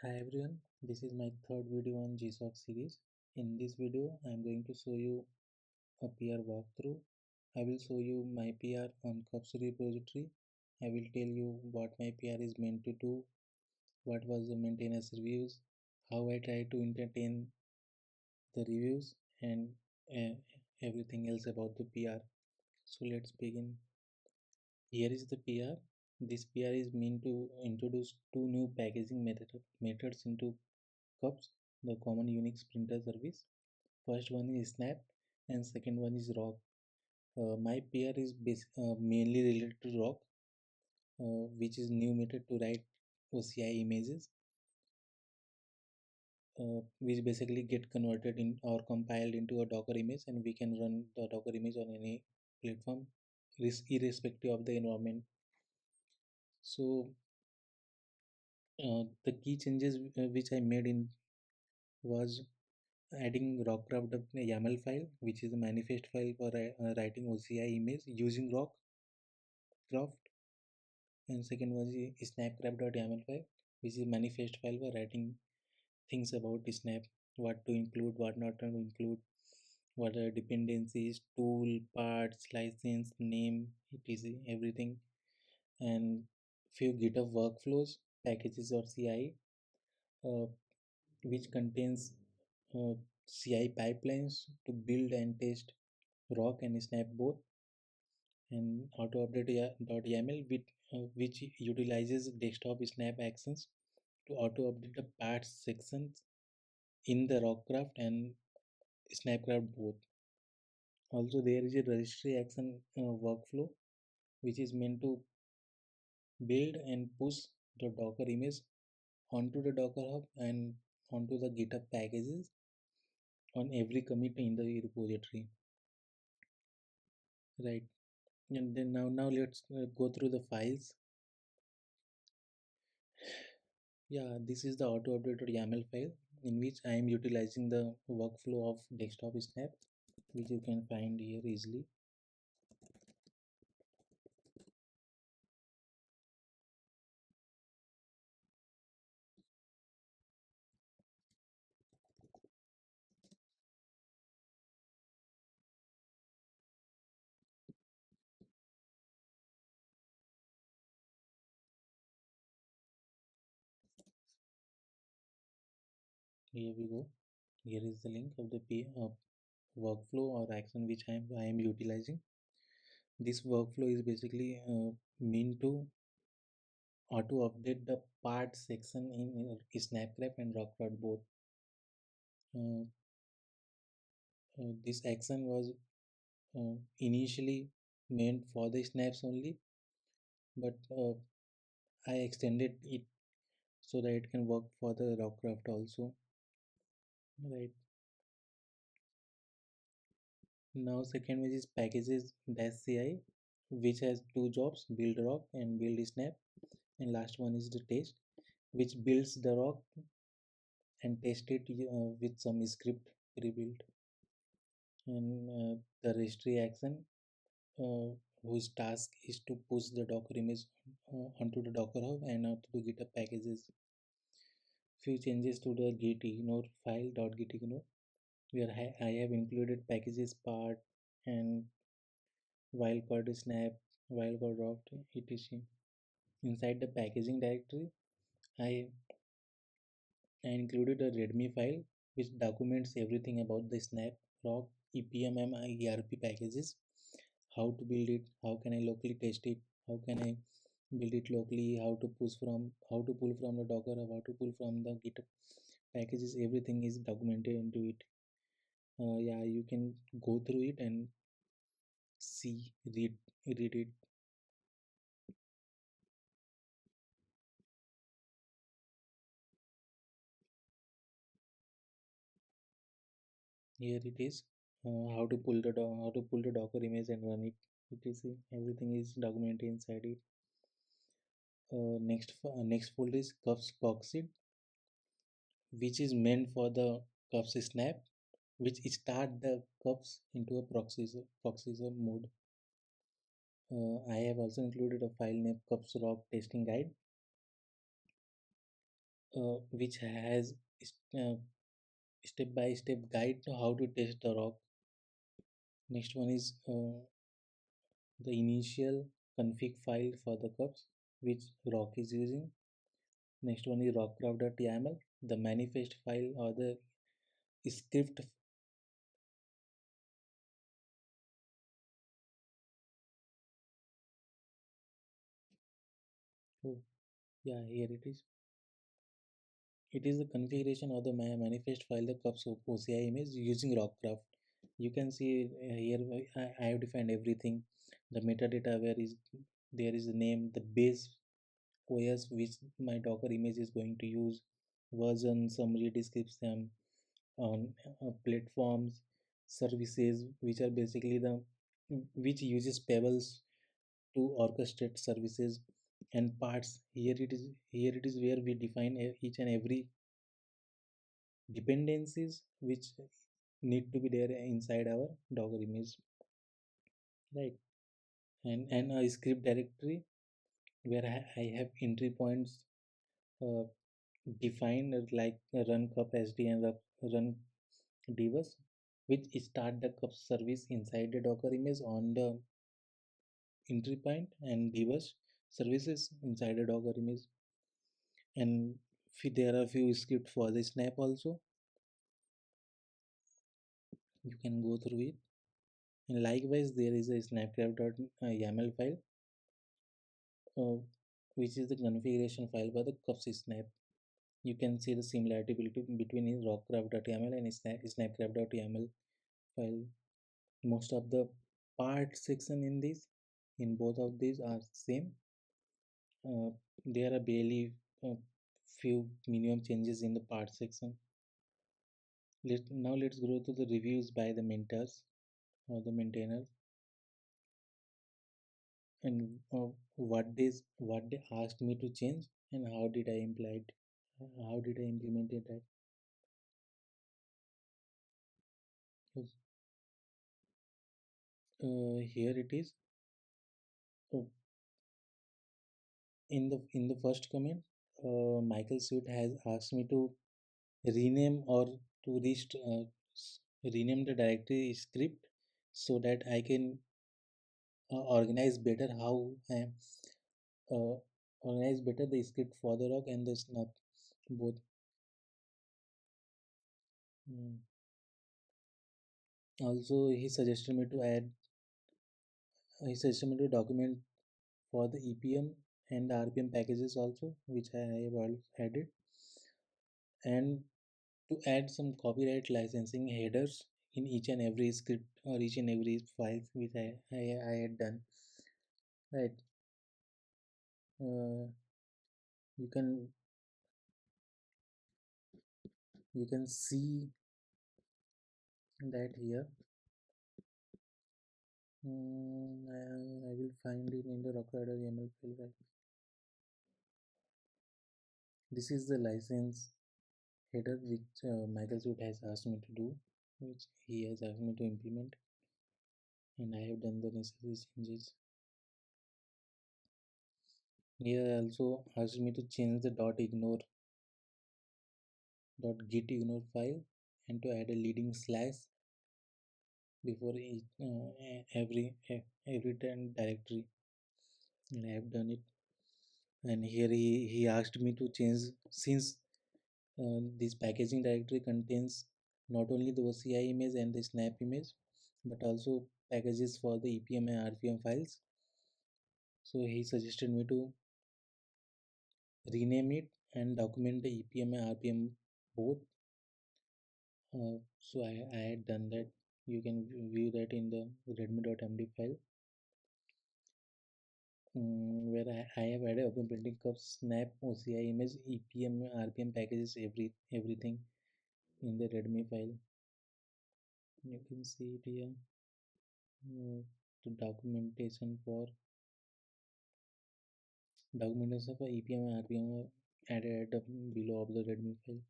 Hi everyone, this is my third video on GSoC series. In this video, I am going to show you a PR walkthrough. I will show you my PR on Cups repository. I will tell you what my PR is meant to do, what was the maintenance reviews, how I try to entertain the reviews, and uh, everything else about the PR. So let's begin. Here is the PR. This PR is meant to introduce two new packaging methods into cups, the common Unix printer service. First one is Snap and second one is Rock. My PR is mainly related to Rock, which is new method to write OCI images, which basically get converted in or compiled into a Docker image, and we can run the Docker image on any platform, irrespective of the environment. So the key changes which I made in was adding rockcraft YAML file, which is a manifest file for writing OCI image using rockcraft, and second was snapcraft.yaml file, which is manifest file for writing things about snap, what to include, what not to include, what are dependencies, tool, parts, license, name, etc. Everything, and few GitHub workflows, packages or CI, uh, which contains uh, CI pipelines to build and test Rock and Snap both, and auto-update.yaml which utilizes desktop Snap actions to auto-update the parts sections in the Rockcraft and Snapcraft both. Also, there is a registry action workflow which is meant to build and push the Docker image onto the Docker Hub and onto the GitHub packages on every commit in the repository. Right, and then now let's go through the files. Yeah, this is the auto updated YAML file in which I am utilizing the workflow of desktop snap, which you can find here easily. Here we go. Here is the link of the workflow or action which I am utilizing. This workflow is basically meant to auto update the part section in Snapcraft and Rockcraft both. Uh, this action was initially meant for the snaps only, but I extended it so that it can work for the Rockcraft also. Right, now second one is packages dash CI, which has two jobs, build rock and build snap, and last one is the test, which builds the rock and test it with some script pre-built, and the registry action, uh, whose task is to push the Docker image onto the Docker Hub and onto the GitHub packages. Few changes to the git ignore file .git ignore, where I have included packages part and wildcard snap, wildcard rock, etc. Inside the packaging directory, I, I included a README file which documents everything about the snap, rock, EPM and ERP packages, how to build it, how can I locally test it, how can I build it locally, how to pull from the Docker, how to pull from the GitHub packages. Everything is documented into it. Yeah, you can go through it and see, read it. Here it is. How to pull the Docker image and run it. You can see everything is documented inside it. Next folder is cups proxy, which is meant for the cups snap, which start the cups into a proxy mode. I have also included a file named cups rock testing guide, which has step by step guide to how to test the rock. Next one is the initial config file for the cups which rock is using. Next one is rockcraft.yaml, the manifest file or the script. Oh, yeah, here it is. It is the configuration of the manifest file, the cups of OCI image using Rockcraft. You can see here I have defined everything. The metadata where is there is the name, the base OS which my Docker image is going to use, version, summary description, on platforms, services which are basically the which uses Pebbles to orchestrate services and parts. Here it is where we define each and every dependencies which need to be there inside our Docker image, right? And a script directory where I have entry points uh, defined like run cup sd and run devs, which start the cup service inside the Docker image on the entry point and devs services inside the Docker image. And there are few scripts for the snap also. You can go through it. And likewise, there is a snapcraft.yaml file, uh, which is the configuration file for the cups snap. You can see the similarity between rockcraft.yaml and snapcraft.yaml file. Most of the part section in both of these are same. There are barely few minimum changes in the part section. Let's go to the reviews by the mentors or the maintainers, and what they asked me to change and how did I implement it. That was, here it is. Oh, in the first comment, Michael Sweet has asked me to rename or to rename the directory script so that I can organize better how I am uh, organize better the script for the rock and the snap both. Mm. Also, he suggested me to document for the EPM and the RPM packages also, which I have all added, and to add some copyright licensing headers in each and every script or each and every file which I had done. Right. Uh, you can you can see that here. I will find it in the Rockrider YAML file. Right. This is the license header which Michael Suit has asked me to do, which he has asked me to implement, and I have done the necessary changes. He also asked me to change the .git ignore file and to add a leading slash before every ten directory, and I have done it. And here he asked me to change, since this packaging directory contains not only the OCI image and the snap image but also packages for the EPM and RPM files. So he suggested me to rename it and document the EPM and RPM both. So I had done that. You can view that in the redmi.md file, where I have added open printing cup, snap, OCI image, EPM, RPM packages, everything in the Redmi file. You can see it here. The documentation for EPM and RPM are added at the below of the Redmi file.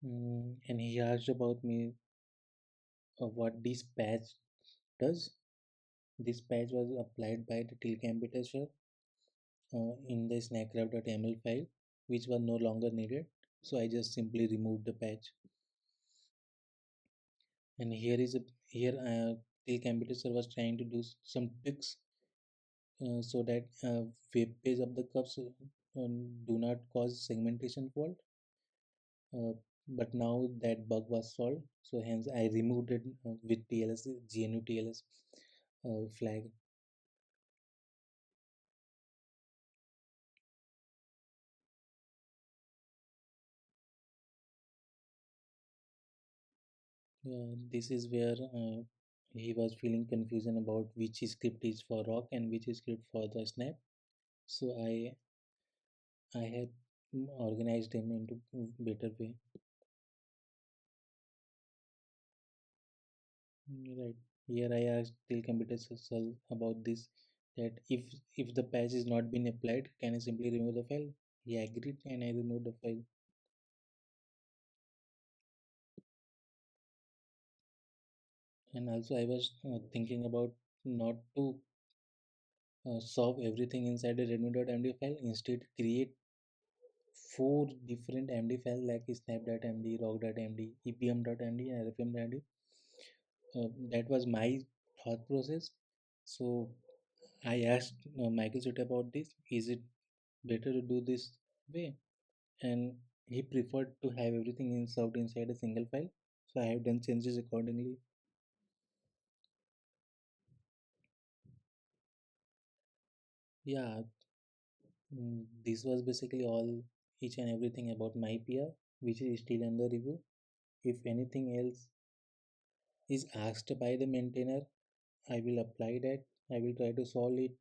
And he asked about me what this patch does. This patch was applied by the till in the snackgraph.yaml file, which was no longer needed. So I just simply removed the patch. And here till computer was trying to do some tricks so that web page of the cups do not cause segmentation fault. Uh, but now that bug was solved, so hence I removed it with TLS GNU TLS flag. This is where he was feeling confusion about which script is for rock and which script for the snap. So I have organized them into better way. Right. Here I asked till computer Cell about this, that if the patch is not been applied, can I simply remove the file? He agreed and I removed the file. And also I was thinking about not to solve everything inside a redmi.md file. Instead, create four different MD files like snap.md, rock.md, epm.md, and rfm.md. That was my thought process. So I asked Michael Suit about this. Is it better to do this way? And he preferred to have everything served inside a single file. So I have done changes accordingly. Yeah, this was basically all, each and everything about my PR, which is still under review. If anything else is asked by the maintainer, I will apply that. I will try to solve it.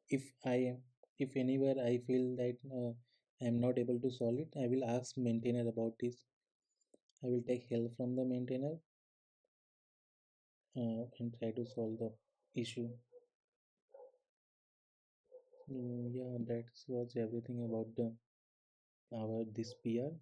If I am, if anywhere I feel that I am not able to solve it, I will ask maintainer about this. I will take help from the maintainer and try to solve the issue. Yeah, that was everything about the our this PR.